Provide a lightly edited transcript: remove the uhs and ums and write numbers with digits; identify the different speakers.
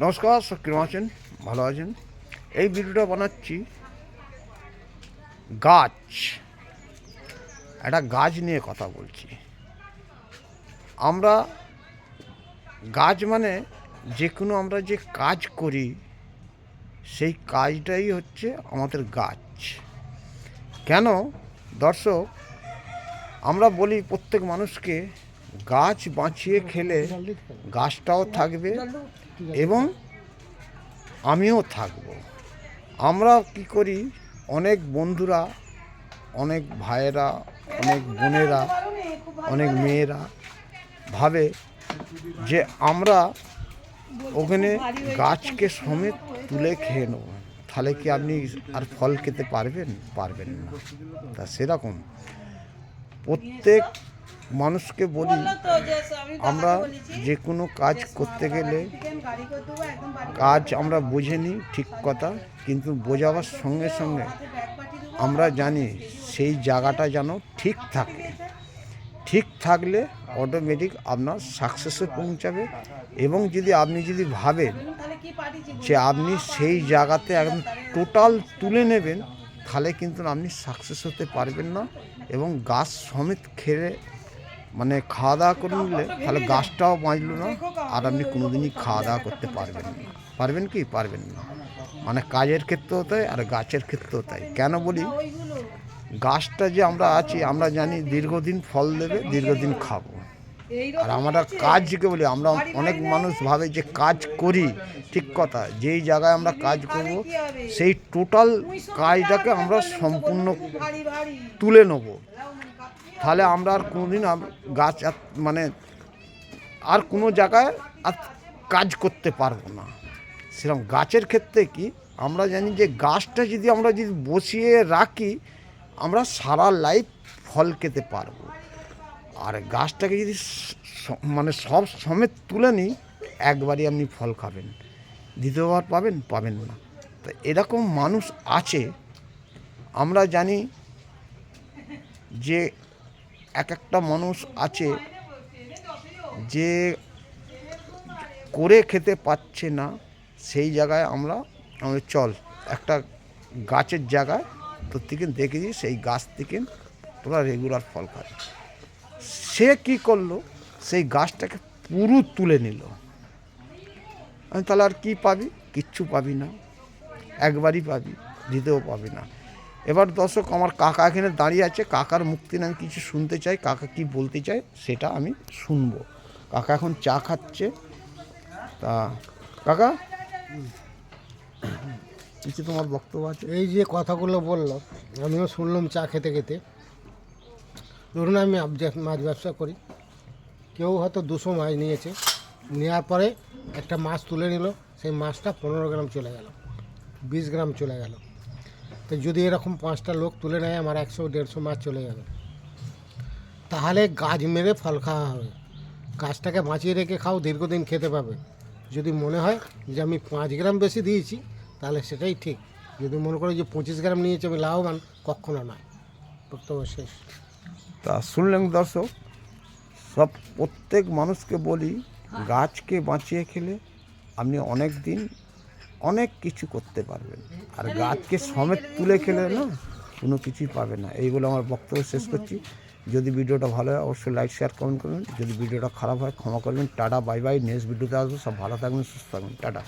Speaker 1: নমস্কার, সব কিরম আছেন? ভালো আছেন? এই ভিডিওটা বানাচ্ছি গাছ, একটা গাছ নিয়ে কথা বলছি। আমরা গাছ মানে যে কোনো আমরা যে কাজ করি সেই কাজটাই হচ্ছে আমাদের গাছ। কেন দর্শক, আমরা বলি প্রত্যেক মানুষকে গাছ বাঁচিয়ে খেলে গাছটাও থাকবে এবং আমিও থাকব। আমরা কি করি, অনেক বন্ধুরা, অনেক ভাইয়েরা, অনেক বোনেরা, অনেক মেয়েরা ভাবে যে আমরা ওখানে গাছকে সমেত তুলে খেয়ে নেব, তাহলে কি আপনি আর ফল খেতে পারবেন? পারবেন না। তা সেরকম প্রত্যেক মানুষকে বলি, আমরা যে কোনো কাজ করতে গেলে কাজ আমরা বুঝে নিই, ঠিক কথা, কিন্তু বোঝাবার সঙ্গে সঙ্গে আমরা জানি সেই জায়গাটা যেন ঠিক থাকে। ঠিক থাকলে অটোমেটিক আপনার সাকসেসে পৌঁছাবে। এবং আপনি যদি ভাবেন যে আপনি সেই জায়গাতে একদম টোটাল তুলে নেবেন, তাহলে কিন্তু আপনি সাকসেস হতে পারবেন না। এবং গাছ সমেত খেয়ে মানে খাওয়া দাওয়া করে নিলে তাহলে গাছটাও বাঁচল না, আর আপনি কোনোদিনই খাওয়া দাওয়া করতে পারবেন না। পারবেন কি? পারবেন না। মানে কাজের ক্ষেত্রেও তাই, আর গাছের ক্ষেত্রেও তাই। কেন বলি, গাছটা যে আমরা আছি, আমরা জানি দীর্ঘদিন ফল দেবে, দীর্ঘদিন খাবো। আর আমরা কাজকে বলি, আমরা অনেক মানুষ ভাবে যে কাজ করি, ঠিক কথা, যেই জায়গায় আমরা কাজ করব সেই টোটাল কাজটাকে আমরা সম্পূর্ণ তুলে নেব, তাহলে আমরা আর কোনোদিন গাছ মানে আর কোনো জায়গায় আর কাজ করতে পারবো না। সেরকম গাছের ক্ষেত্রে কি, আমরা জানি যে গাছটা যদি আমরা বসিয়ে রাখি, আমরা সারা লাইফ ফল খেতে পারবো। আর গাছটাকে যদি মানে সব সমেত তুলে নিই, একবারই আপনি ফল খাবেন, দ্বিতীয়বার পাবেন? পাবেন না। তো এরকম মানুষ আছে। আমরা জানি যে এক একটা মানুষ আছে যে করে খেতে পাচ্ছে না, সেই জায়গায় আমরা চল একটা গাছের জায়গায় তোর থেকে দেখেছি, সেই গাছ থেকে তোরা রেগুলার ফল খাবে। সে কি করলো, সেই গাছটাকে পুরো তুলে নিল। তাহলে আর কি পাবি? কিচ্ছু পাবি না। একবারই পাবি, দ্বিতীয় পাবি না। এবার দর্শক, আমার কাকা এখানে দাঁড়িয়ে আছে, কাকার মুখ থেকে আমি কিছু শুনতে চাই। কাকা কি বলতে চাই সেটা আমি শুনবো। কাকা এখন চা খাচ্ছে। তা কাকা, কিছু তোমার বক্তব্য আছে?
Speaker 2: এই যে কথাগুলো বললো, আমিও শুনলাম চা খেতে খেতে। ধরুন আমি মাছ ব্যবসা করি, কেউ হয়তো 200 মাছ নিয়েছে, নেওয়ার পরে একটা মাছ তুলে নিল, সেই মাছটা 15 গ্রাম চলে গেল, 20 গ্রাম চলে গেল। তো যদি এরকম 5টা লোক তুলে নেয়, আমার 100-150 মাছ চলে যাবে। তাহলে গাছ মেরে ফল খাওয়া হবে। গাছটাকে বাঁচিয়ে রেখে খাও, দীর্ঘদিন খেতে পাবে। যদি মনে হয় যে আমি 5 গ্রাম বেশি দিয়েছি, তাহলে সেটাই ঠিক। যদি মনে করো যে 25 গ্রাম নিয়েছে আমি লাভবান, কখনো নয়। বক্তব্য শেষ।
Speaker 1: তা শুনলেন দর্শক, সব প্রত্যেক মানুষকে বলি, গাছকে বাঁচিয়ে খেলে আপনি অনেক দিন অনেক কিছু করতে পারবেন। আর গাছকে সমেত তুলে খেলে না, কোনো কিছুই পাবে না। এই বলে আমার বক্তব্য শেষ করছি। যদি ভিডিওটা ভালো হয় অবশ্যই লাইক, শেয়ার, কমেন্ট করবেন। যদি ভিডিওটা খারাপ হয় ক্ষমা করবেন। Tata, bye bye. নেক্সট ভিডিওতে আসবো। সব ভালো থাকবেন, সুস্থ থাকবেন। টাটা।